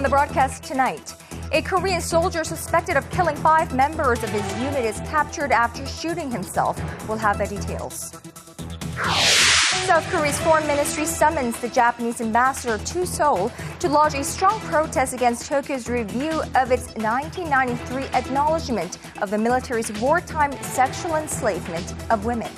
On the broadcast tonight, a Korean soldier suspected of killing 5 members of his unit is captured after shooting himself. We'll have the details. South Korea's foreign ministry summons the Japanese ambassador to Seoul to lodge a strong protest against Tokyo's review of its 1993 acknowledgment of the wartime sexual enslavement of women.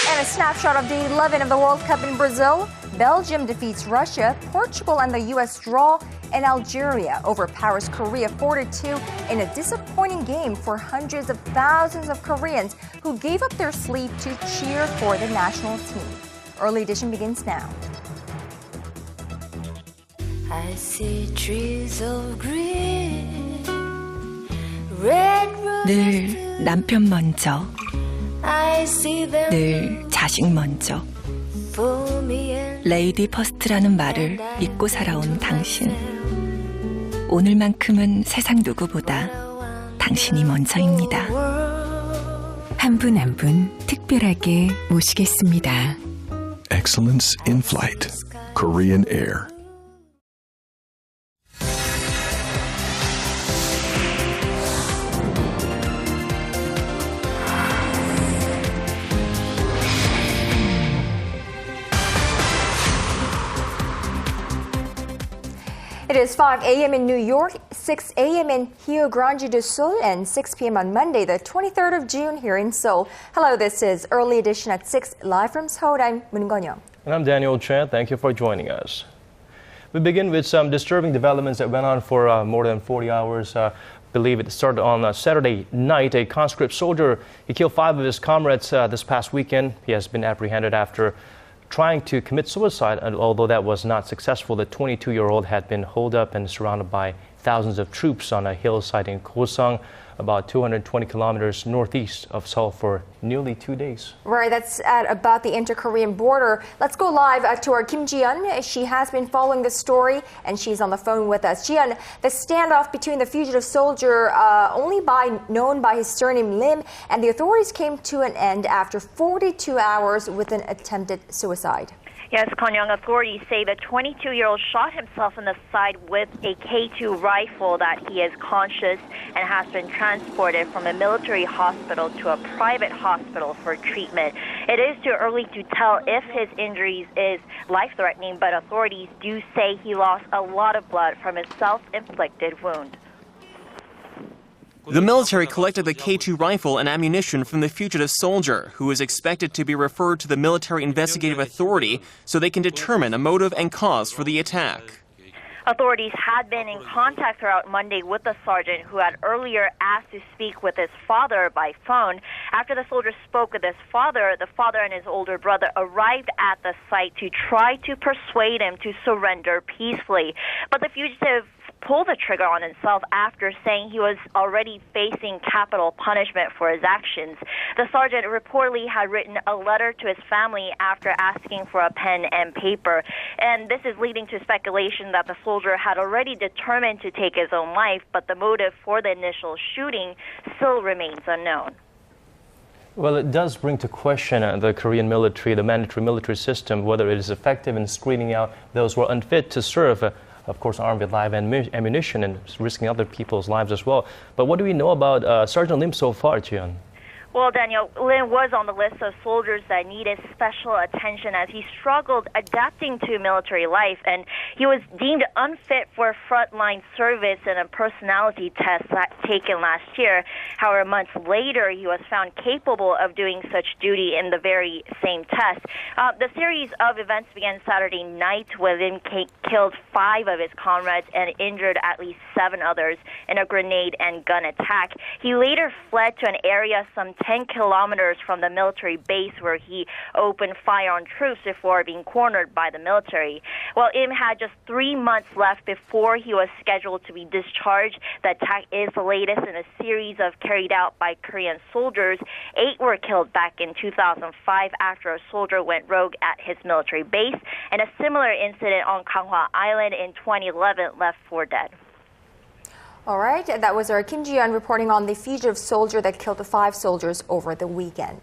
And a snapshot of Day 11 of the World Cup in Brazil. Belgium defeats Russia, Portugal and the U.S. draw, and Algeria overpowers Korea 4-2 in a disappointing game for hundreds of thousands of Koreans who gave up their sleep to cheer for the national team. Early edition begins now. I see trees of green, red roses. 늘 남편 먼저, I see them 늘 자식 먼저. for me and 레이디 퍼스트라는 말을 믿고 살아온 당신. 오늘만큼은 세상 누구보다 당신이 먼저입니다. 한 분 한 분 특별하게 모시겠습니다. Excellence in Flight, Korean Air. It is 5 a.m. in New York, 6 a.m. in Rio Grande do Sul, and 6 p.m. on Monday, the 23rd of June here in Seoul. Hello, this is Early Edition at 6, live from Seoul. I'm Moon Gon-young. And I'm Daniel Chen. Thank you for joining us. We begin with some disturbing developments that went on for more than 40 hours. I believe it started on Saturday night. A conscript soldier, he killed 5 of his comrades this past weekend. He has been apprehended after trying to commit suicide, and although that was not successful, the 22-year-old had been holed up and surrounded by thousands of troops on a hillside in Gosang, about 220 kilometers northeast of Seoul, for nearly 2 days. Right, that's at about the inter-Korean border. Let's go live to our Kim Ji-yeon. She has been following the story, and she's on the phone with us. Ji-yeon, the standoff between the fugitive soldier, known by his surname Lim, and the authorities came to an end after 42 hours with an attempted suicide. Yes, Kon-young, authorities say the 22-year-old shot himself in the side with a K2 rifle, that he is conscious and has been transported from a military hospital to a private hospital for treatment. It is too early to tell if his injuries is life-threatening, but authorities do say he lost a lot of blood from his self-inflicted wound. The military collected the K2 rifle and ammunition from the fugitive soldier, who is expected to be referred to the Military Investigative Authority so they can determine a motive and cause for the attack. Authorities had been in contact throughout Monday with the sergeant, who had earlier asked to speak with his father by phone. After the soldier spoke with his father, the father and his older brother arrived at the site to try to persuade him to surrender peacefully. But the fugitive pulled the trigger on himself after saying he was already facing capital punishment for his actions. The sergeant reportedly had written a letter to his family after asking for a pen and paper. And this is leading to speculation that the soldier had already determined to take his own life, but the motive for the initial shooting still remains unknown. Well, it does bring to question the Korean military, the mandatory military system, whether it is effective in screening out those who are unfit to serve. Of course, armed with live ammunition and risking other people's lives as well. But what do we know about Sergeant Lim so far, Ji-yeon? Well, Daniel, Lim was on the list of soldiers that needed special attention as he struggled adapting to military life, and he was deemed unfit for frontline service in a personality test taken last year. However, months later, he was found capable of doing such duty in the very same test. The series of events began Saturday night when Lim killed 5 of his comrades and injured at least 7 others in a grenade and gun attack. He later fled to an area some 10 kilometers from the military base, where he opened fire on troops before being cornered by the military. Well, Im had just 3 months left before he was scheduled to be discharged. The attack is the latest in a series of carried out by Korean soldiers. 8 were killed back in 2005 after a soldier went rogue at his military base, and a similar incident on Ganghwa Island in 2011 left 4 dead. All right, that was our Kim Ji-yeon reporting on the fugitive soldier that killed the 5 soldiers over the weekend.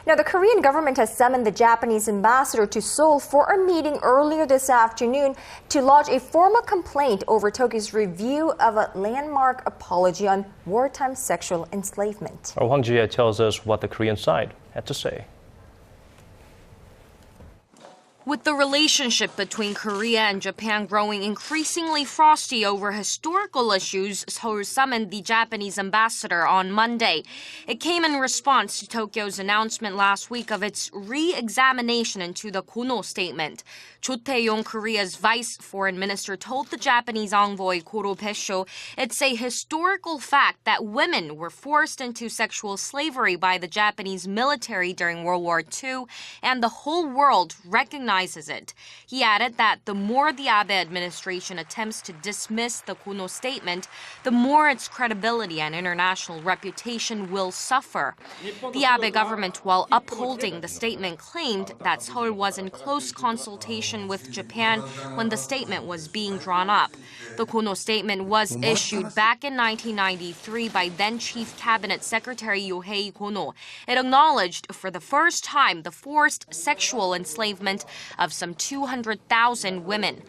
Now, the Korean government has summoned the Japanese ambassador to Seoul for a meeting earlier this afternoon to lodge a formal complaint over Tokyo's review of a landmark apology on wartime sexual enslavement. Our Hwang Ji tells us what the Korean side had to say. With the relationship between Korea and Japan growing increasingly frosty over historical issues, Seoul summoned the Japanese ambassador on Monday. It came in response to Tokyo's announcement last week of its re-examination into the Kono Statement. Cho Tae-yong, Korea's vice foreign minister, told the Japanese envoy Koro Pesho it's a historical fact that women were forced into sexual slavery by the Japanese military during World War II, and the whole world recognizes it. He added that the more the Abe administration attempts to dismiss the Kono Statement, the more its credibility and international reputation will suffer. The Abe government, while upholding the statement, claimed that Seoul was in close consultation with Japan when the statement was being drawn up. The Kono Statement was issued back in 1993 by then Chief Cabinet Secretary Yohei Kono. It acknowledged for the first time the forced sexual enslavement of some 200,000 women.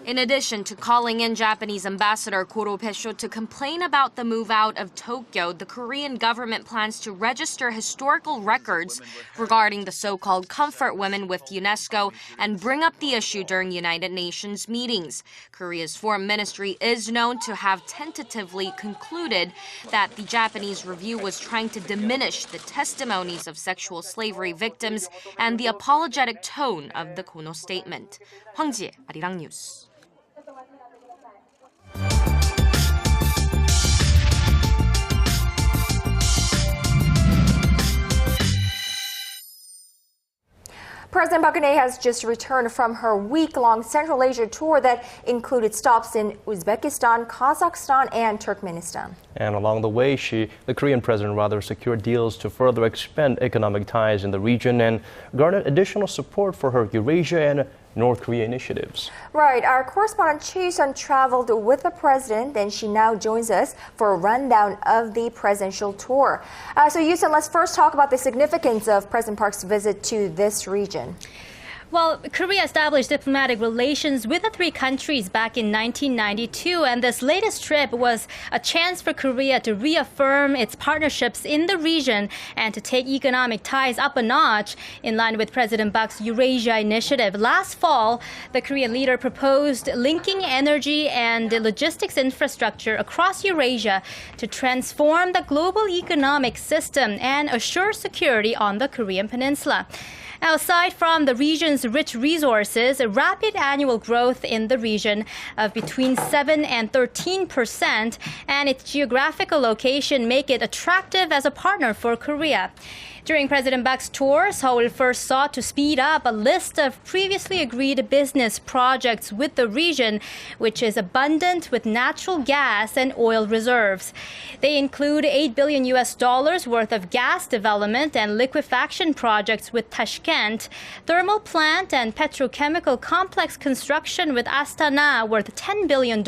In addition to calling in Japanese Ambassador Koro Pesho to complain about the move out of Tokyo, the Korean government plans to register historical records regarding the so-called comfort women with UNESCO and bring up the issue during United Nations meetings. Korea's foreign ministry is known to have tentatively concluded that the Japanese review was trying to diminish the testimonies of sexual slavery victims and the apologetic tone of the Kono Statement. Hwang Ji, Arirang News. President Park Geun-hye has just returned from her week-long Central Asia tour that included stops in Uzbekistan, Kazakhstan, and Turkmenistan. And along the way, the Korean president secured deals to further expand economic ties in the region and garnered additional support for her Eurasia and North Korea initiatives. Right. Our correspondent Choi Sun traveled with the president, and she now joins us for a rundown of the presidential tour. So, Yusun, let's first talk about the significance of President Park's visit to this region. Well, Korea established diplomatic relations with the three countries back in 1992, and this latest trip was a chance for Korea to reaffirm its partnerships in the region and to take economic ties up a notch in line with President Park's Eurasia initiative. Last fall, the Korean leader proposed linking energy and logistics infrastructure across Eurasia to transform the global economic system and assure security on the Korean peninsula. Now, aside from the region's rich resources, a rapid annual growth in the region of between 7 and 13% and its geographical location make it attractive as a partner for Korea. During President Park's tour, Seoul first sought to speed up a list of previously agreed business projects with the region, which is abundant with natural gas and oil reserves. They include $8 billion worth of gas development and liquefaction projects with Tashkent, thermal plant and petrochemical complex construction with Astana worth $10 billion,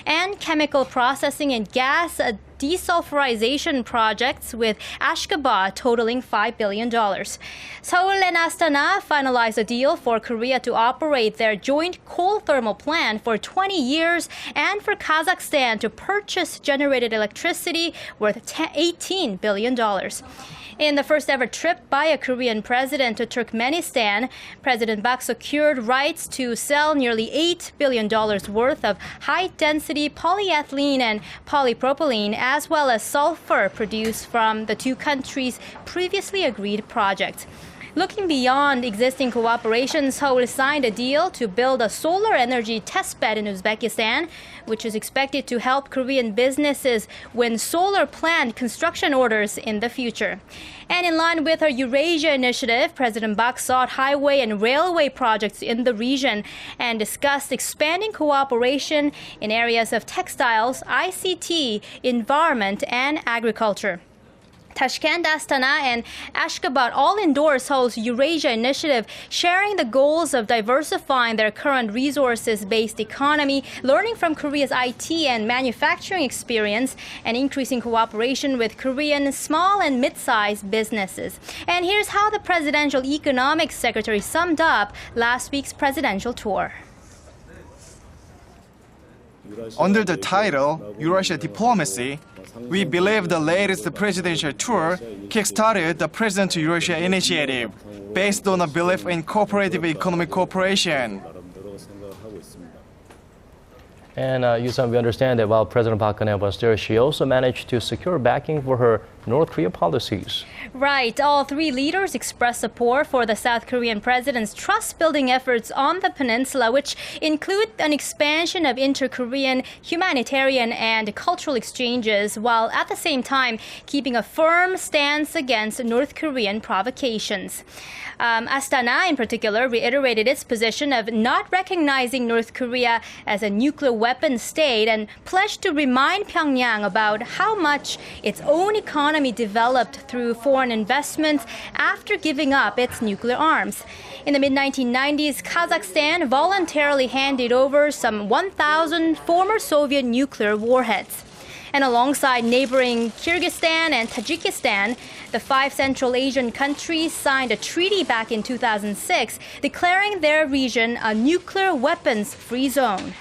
and chemical processing and gas desulfurization projects with Ashgabat totaling $5 billion. Seoul and Astana finalized a deal for Korea to operate their joint coal thermal plant for 20 years and for Kazakhstan to purchase generated electricity worth $18 billion. In the first ever trip by a Korean president to Turkmenistan, President Park secured rights to sell nearly $8 billion worth of high-density polyethylene and polypropylene, as well as sulfur produced from the two countries' previously agreed projects. Looking beyond existing cooperation, Seoul signed a deal to build a solar energy testbed in Uzbekistan, which is expected to help Korean businesses win solar plant construction orders in the future. And in line with her Eurasia initiative, President Park sought highway and railway projects in the region and discussed expanding cooperation in areas of textiles, ICT, environment, and agriculture. Tashkent, Astana, and Ashgabat all endorse Seoul's Eurasia initiative, sharing the goals of diversifying their current resources-based economy, learning from Korea's IT and manufacturing experience, and increasing cooperation with Korean small and mid-sized businesses. And here's how the Presidential Economics Secretary summed up last week's presidential tour. Under the title Eurasia Diplomacy, we believe the latest presidential tour kick-started the President Eurasia Initiative based on a belief in cooperative economic cooperation. And Yusan, we understand that while President Park Geun-hye was there, she also managed to secure backing for her North Korea policies. Right. All three leaders expressed support for the South Korean president's trust-building efforts on the peninsula, which include an expansion of inter-Korean humanitarian and cultural exchanges, while at the same time keeping a firm stance against North Korean provocations. Astana, in particular, reiterated its position of not recognizing North Korea as a nuclear weapon state and pledged to remind Pyongyang about how much its own economy developed through foreign investments after giving up its nuclear arms. In the mid-1990s, Kazakhstan voluntarily handed over some 1,000 former Soviet nuclear warheads. And alongside neighboring Kyrgyzstan and Tajikistan, the 5 Central Asian countries signed a treaty back in 2006 declaring their region a nuclear weapons-free zone.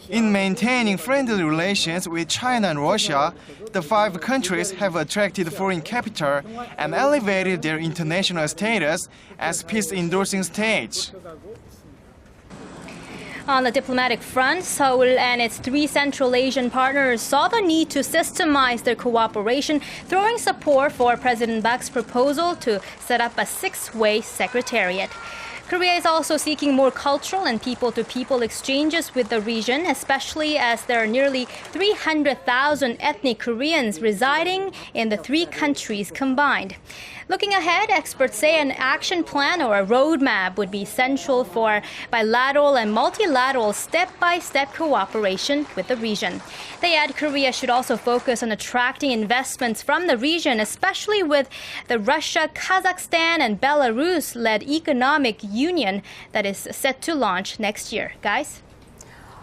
In maintaining friendly relations with China and Russia, the 5 countries have attracted foreign capital and elevated their international status as peace-endorsing states. On the diplomatic front, Seoul and its 3 Central Asian partners saw the need to systemize their cooperation, throwing support for President Park's proposal to set up a 6-way secretariat. Korea is also seeking more cultural and people-to-people exchanges with the region, especially as there are nearly 300,000 ethnic Koreans residing in the 3 countries combined. Looking ahead, experts say an action plan or a roadmap would be essential for bilateral and multilateral step-by-step cooperation with the region. They add Korea should also focus on attracting investments from the region, especially with the Russia, Kazakhstan, and Belarus-led economic union that is set to launch next year. Guys?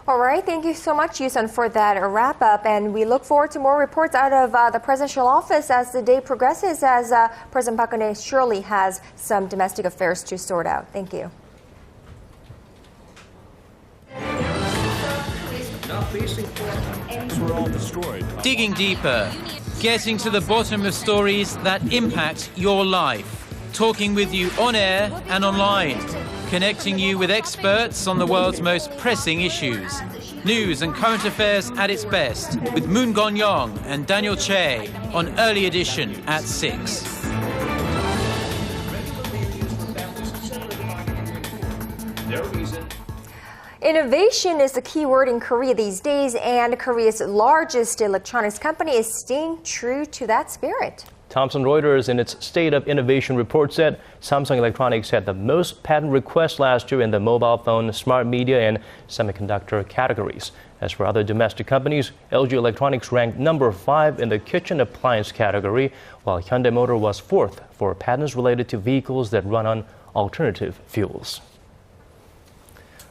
All right, thank you so much, Yusun, for that wrap-up. And we look forward to more reports out of the presidential office as the day progresses, as President Park Geun-hye surely has some domestic affairs to sort out. Thank you. Digging deeper, getting to the bottom of stories that impact your life. Talking with you on air and online. Connecting you with experts on the world's most pressing issues. News and current affairs at its best with Moon Gon-young and Daniel Che on Early Edition at 6. Innovation is the key word in Korea these days, and Korea's largest electronics company is staying true to that spirit. Thomson Reuters, in its State of Innovation report, said Samsung Electronics had the most patent requests last year in the mobile phone, smart media, and semiconductor categories. As for other domestic companies, LG Electronics ranked number 5 in the kitchen appliance category, while Hyundai Motor was 4th for patents related to vehicles that run on alternative fuels.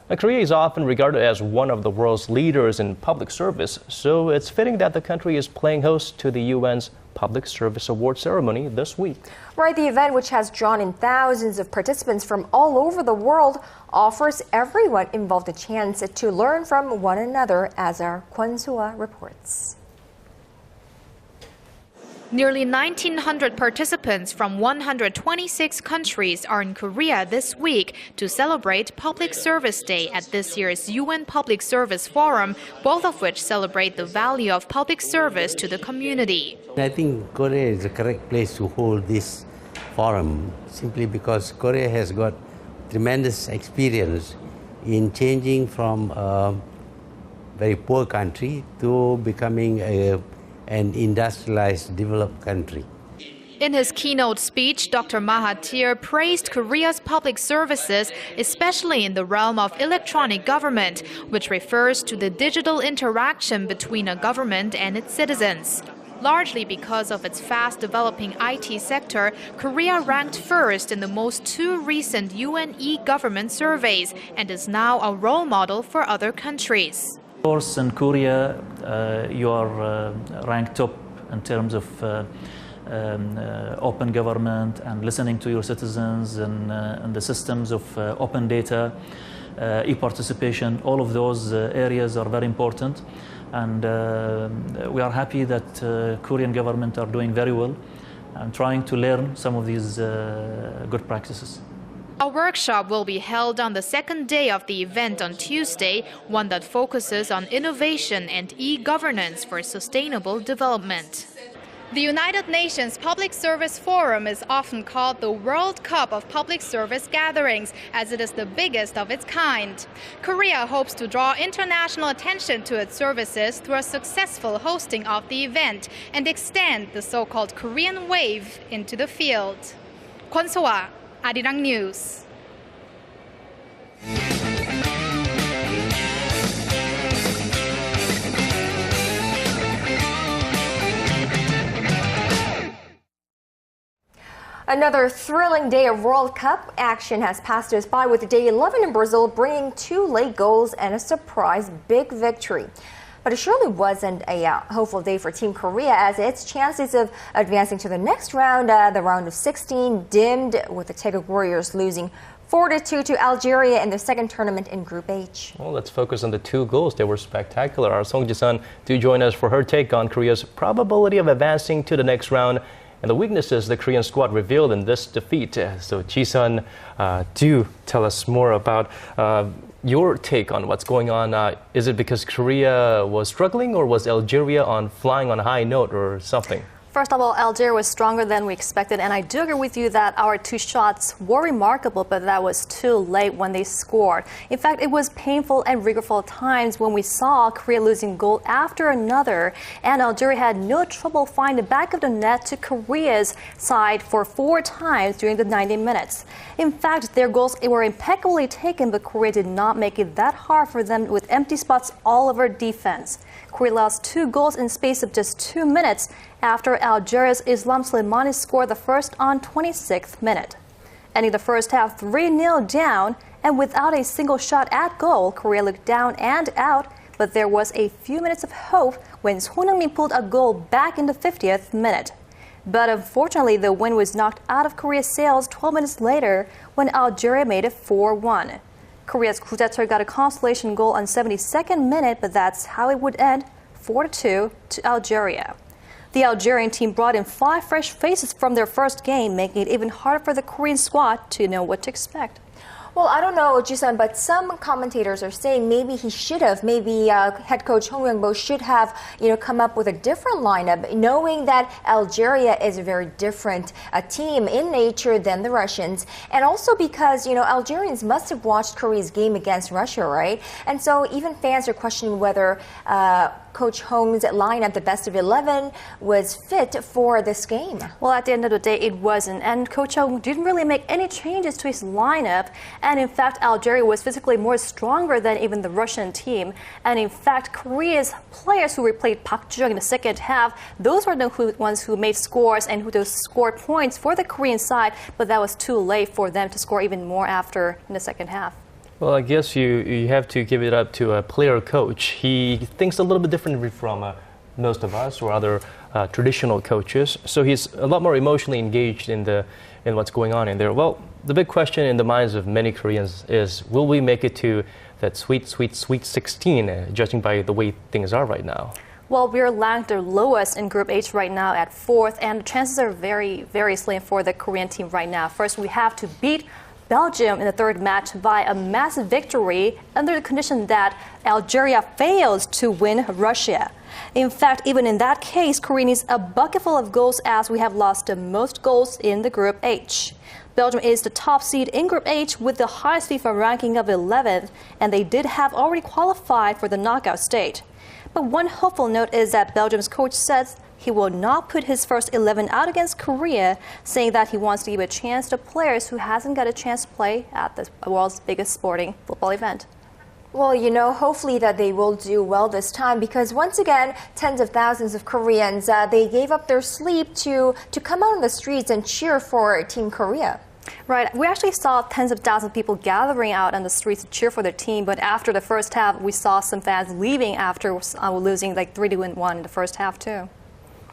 Now, Korea is often regarded as one of the world's leaders in public service, so it's fitting that the country is playing host to the UN's Public Service Award ceremony this week. Right, the event, which has drawn in thousands of participants from all over the world, offers everyone involved a chance to learn from one another, as our Kwon Soo-ah reports. Nearly 1,900 participants from 126 countries are in Korea this week to celebrate Public Service Day at this year's UN Public Service Forum, both of which celebrate the value of public service to the community. I think Korea is the correct place to hold this forum, simply because Korea has got tremendous experience in changing from a very poor country to becoming an industrialized, developed country. In his keynote speech, Dr. Mahathir praised Korea's public services, especially in the realm of electronic government, which refers to the digital interaction between a government and its citizens. Largely because of its fast-developing IT sector, Korea ranked first in the most two recent UN e-government surveys and is now a role model for other countries. Of course, in Korea, you are ranked top in terms of open government and listening to your citizens and the systems of open data, e-participation. All of those areas are very important, and we are happy that Korean government are doing very well and trying to learn some of these good practices. A workshop will be held on the second day of the event on Tuesday, one that focuses on innovation and e-governance for sustainable development. The United Nations Public Service Forum is often called the World Cup of public service gatherings, as it is the biggest of its kind. Korea hopes to draw international attention to its services through a successful hosting of the event and extend the so-called Korean wave into the field. Kwon So-ah, Arirang News. Another thrilling day of World Cup action has passed us by, with day 11 in Brazil bringing 2 late goals and a surprise big victory. But it surely wasn't a hopeful day for Team Korea, as its chances of advancing to the next round, the round of 16, dimmed, with the Taeguk Warriors losing 4-2 to Algeria in their second tournament in Group H. Well, let's focus on the 2 goals. They were spectacular. Our Song Ji-sun do join us for her take on Korea's probability of advancing to the next round and the weaknesses the Korean squad revealed in this defeat. So Ji-sun, do tell us more about your take on what's going on. Is it because Korea was struggling, or was Algeria flying on a high note or something? First of all, Algeria was stronger than we expected, and I do agree with you that our 2 shots were remarkable, but that was too late when they scored. In fact, it was painful and regretful at times when we saw Korea losing goal after another, and Algeria had no trouble finding the back of the net to Korea's side for 4 times during the 90 minutes. In fact, their goals were impeccably taken, but Korea did not make it that hard for them with empty spots all over defense. Korea lost 2 goals in space of just 2 minutes after Algeria's Islam Slimani scored the first on 26th minute. Ending the first half 3-0 down, and without a single shot at goal, Korea looked down and out, but there was a few minutes of hope when Son Heung-min pulled a goal back in the 50th minute. But unfortunately, the win was knocked out of Korea's sails 12 minutes later when Algeria made it 4-1. Korea's Gu Jae-chul got a consolation goal on 72nd minute, but that's how it would end, 4-2 to Algeria. The Algerian team brought in 5 fresh faces from their first game, making it even harder for the Korean squad to know what to expect. Well, I don't know, Ji-sun, but some commentators are saying maybe head coach Hong Myung-bo should have, come up with a different lineup, knowing that Algeria is a very different team in nature than the Russians, and also because, Algerians must have watched Korea's game against Russia, right? And so even fans are questioning whether Coach Hong's lineup, the best of 11, was fit for this game. Well, at the end of the day, it wasn't, and Coach Hong didn't really make any changes to his lineup. And in fact, Algeria was physically more stronger than even the Russian team. And in fact, Korea's players who replaced Park Ju-young in the second half, those were the ones who made scores and who scored points for the Korean side, but that was too late for them to score even more after in the second half. Well, I guess you have to give it up to a player coach. He thinks a little bit differently from most of us or other traditional coaches. So he's a lot more emotionally engaged in what's going on in there. Well, the big question in the minds of many Koreans is, will we make it to that sweet 16, judging by the way things are right now? Well, we're ranked the lowest in Group H right now at 4th, and the chances are very, very slim for the Korean team right now. First, we have to beat Belgium in the 3rd match by a massive victory under the condition that Algeria fails to win Russia. In fact, even in that case, Korea needs a bucketful of goals, as we have lost the most goals in the Group H. Belgium is the top seed in Group H with the highest FIFA ranking of 11th, and they did have already qualified for the knockout stage. But one hopeful note is that Belgium's coach says he will not put his first 11 out against Korea, saying that he wants to give a chance to players who hasn't got a chance to play at the world's biggest sporting football event. Well, hopefully that they will do well this time because once again, tens of thousands of Koreans, they gave up their sleep to come out on the streets and cheer for Team Korea. Right. We actually saw tens of thousands of people gathering out on the streets to cheer for their team, but after the first half, we saw some fans leaving after losing like 3-1 in the first half too.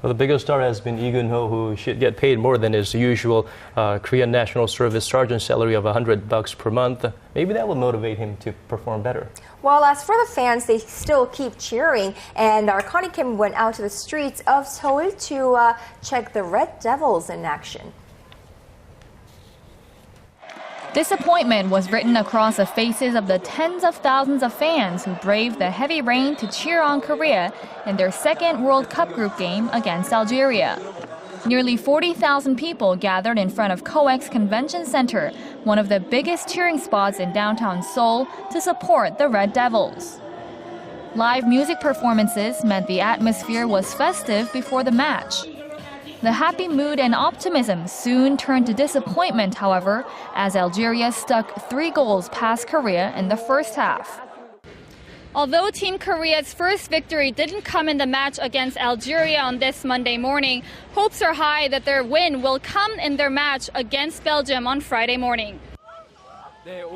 Well, the biggest star has been Lee Gun-ho, who should get paid more than his usual Korean National Service sergeant salary of $100 per month. Maybe that will motivate him to perform better. Well, as for the fans, they still keep cheering, and our Connie Kim went out to the streets of Seoul to check the Red Devils in action. Disappointment was written across the faces of the tens of thousands of fans who braved the heavy rain to cheer on Korea in their second World Cup group game against Algeria. Nearly 40,000 people gathered in front of COEX Convention Center, one of the biggest cheering spots in downtown Seoul, to support the Red Devils. Live music performances meant the atmosphere was festive before the match. The happy mood and optimism soon turned to disappointment, however, as Algeria stuck 3 goals past Korea in the first half. Although Team Korea's first victory didn't come in the match against Algeria on this Monday morning, hopes are high that their win will come in their match against Belgium on Friday morning.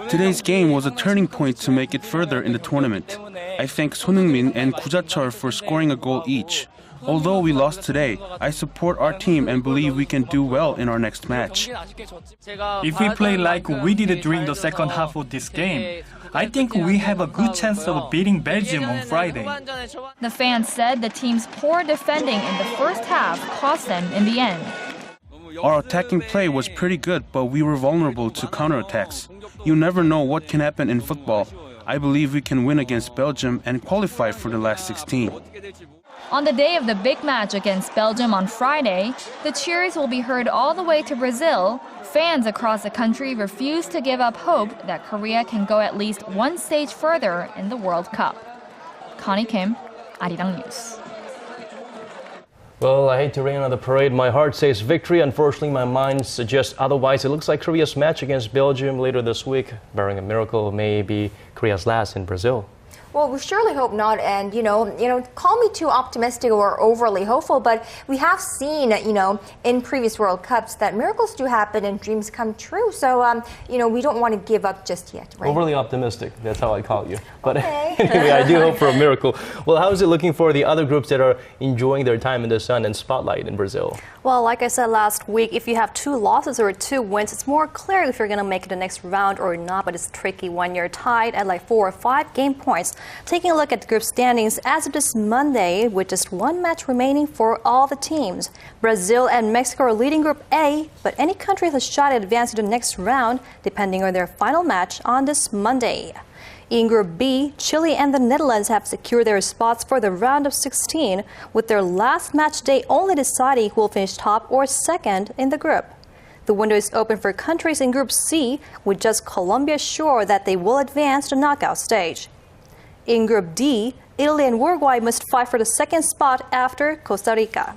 Today's game was a turning point to make it further in the tournament. I thank Son Heung-min and Gu Ja-chul for scoring a goal each. Although we lost today, I support our team and believe we can do well in our next match. If we play like we did during the second half of this game, I think we have a good chance of beating Belgium on Friday. The fans said the team's poor defending in the first half cost them in the end. Our attacking play was pretty good, but we were vulnerable to counterattacks. You never know what can happen in football. I believe we can win against Belgium and qualify for the last 16. On the day of the big match against Belgium on Friday, the cheers will be heard all the way to Brazil. Fans across the country refuse to give up hope that Korea can go at least one stage further in the World Cup. Connie Kim, Arirang News. Well, I hate to rain on the parade. My heart says victory. Unfortunately, my mind suggests otherwise. It looks like Korea's match against Belgium later this week, barring a miracle, may be Korea's last in Brazil. Well, we surely hope not, and call me too optimistic or overly hopeful, but we have seen, in previous World Cups that miracles do happen and dreams come true. So, we don't want to give up just yet, right? Overly optimistic, that's how I call you. But okay. Anyway, I do hope for a miracle. Well, how is it looking for the other groups that are enjoying their time in the sun and spotlight in Brazil? Well, like I said last week, if you have 2 losses or 2 wins, it's more clear if you're going to make it the next round or not, but it's tricky when you're tied at like 4 or 5 game points. Taking a look at the group standings as of this Monday, with just 1 match remaining for all the teams. Brazil and Mexico are leading Group A, but any country has a shot at advancing to the next round, depending on their final match on this Monday. In Group B, Chile and the Netherlands have secured their spots for the round of 16, with their last match day only deciding who will finish top or second in the group. The window is open for countries in Group C, with just Colombia sure that they will advance to the knockout stage. In Group D, Italy and Uruguay must fight for the second spot after Costa Rica.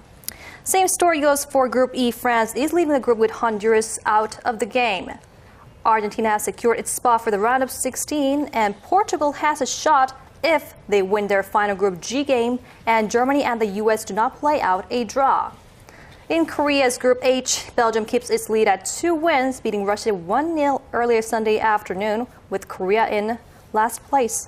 Same story goes for Group E. France is leading the group with Honduras out of the game. Argentina has secured its spot for the round of 16, and Portugal has a shot if they win their final Group G game, and Germany and the U.S. do not play out a draw. In Korea's Group H, Belgium keeps its lead at 2 wins, beating Russia 1-0 earlier Sunday afternoon, with Korea in last place.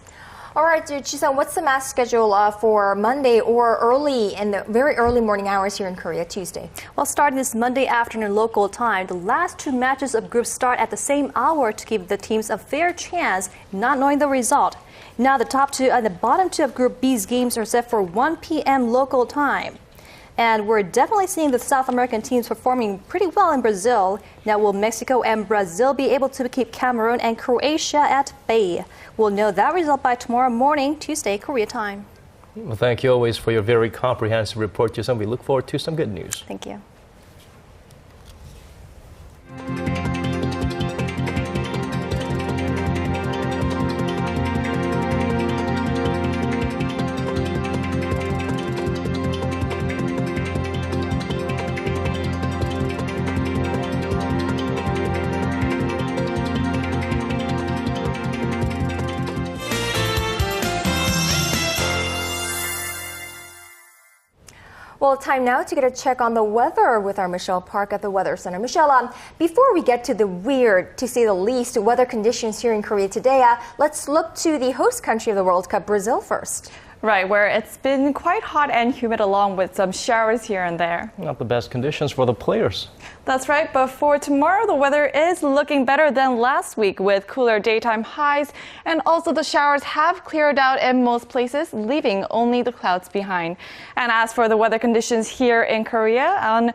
All right, Ji-sun, what's the match schedule for Monday or early in the very early morning hours here in Korea, Tuesday? Well, starting this Monday afternoon local time, the last 2 matches of groups start at the same hour to give the teams a fair chance, not knowing the result. Now the top 2 and the bottom 2 of Group B's games are set for 1 p.m. local time. And we're definitely seeing the South American teams performing pretty well in Brazil. Now, will Mexico and Brazil be able to keep Cameroon and Croatia at bay? We'll know that result by tomorrow morning, Tuesday, Korea time. Well, thank you always for your very comprehensive report, Ji-sun. We look forward to some good news. Thank you. Well, time now to get a check on the weather with our Michelle Park at the Weather Center. Michelle, before we get to the weird, to say the least, weather conditions here in Korea today, let's look to the host country of the World Cup, Brazil, first. Right, where it's been quite hot and humid along with some showers here and there. Not the best conditions for the players. That's right, but for tomorrow, the weather is looking better than last week with cooler daytime highs, and also the showers have cleared out in most places, leaving only the clouds behind. And as for the weather conditions here in Korea,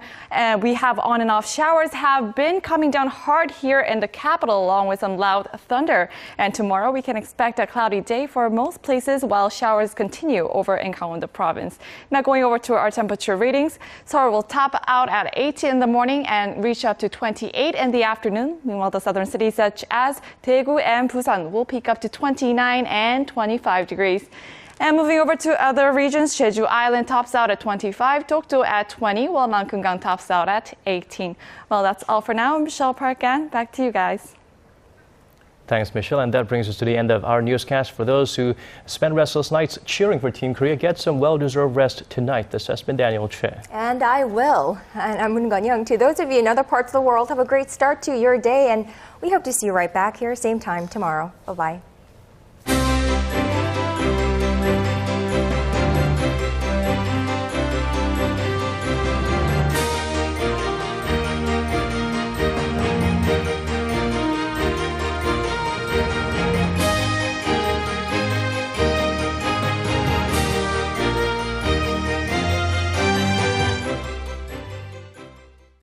we have on and off showers have been coming down hard here in the capital along with some loud thunder. And tomorrow we can expect a cloudy day for most places while showers continue over in Gangwon-do province. Now going over to our temperature readings, Seoul will top out at 80 in the morning and reach up to 28 in the afternoon. Meanwhile, the southern cities such as Daegu and Busan will peak up to 29 and 25 degrees. And moving over to other regions, Jeju Island tops out at 25, Dokdo at 20, while Namgungang tops out at 18. Well, that's all for now. Michelle Park, and back to you guys. Thanks, Michelle. And that brings us to the end of our newscast. For those who spend restless nights cheering for Team Korea, get some well-deserved rest tonight. This has been Daniel Che. And I will. And I'm Moon Gun-young. To those of you in other parts of the world, have a great start to your day. And we hope to see you right back here, same time tomorrow. Bye-bye.